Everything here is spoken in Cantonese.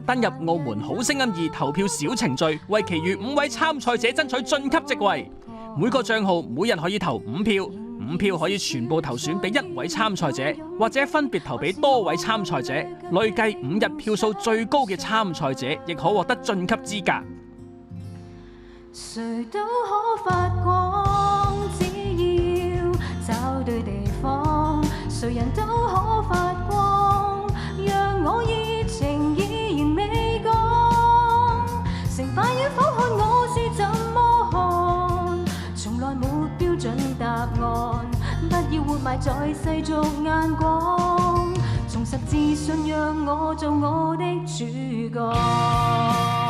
登入澳門好聲音2投票小程序，為其餘5位參賽者爭取晉級席位。每個帳號每人可以投5票，5票可以全部投選俾1位參賽者，或者分別投俾多位參賽者。累計5日票數最高嘅參賽者，亦可獲得晉級資格。誰都可發光，只要找對地方，誰人都可發光，讓我熱情依然未降。成敗與否看我是怎麼看，從來沒標準答案，不要活埋在世俗眼光，重拾自信讓我做我的主角。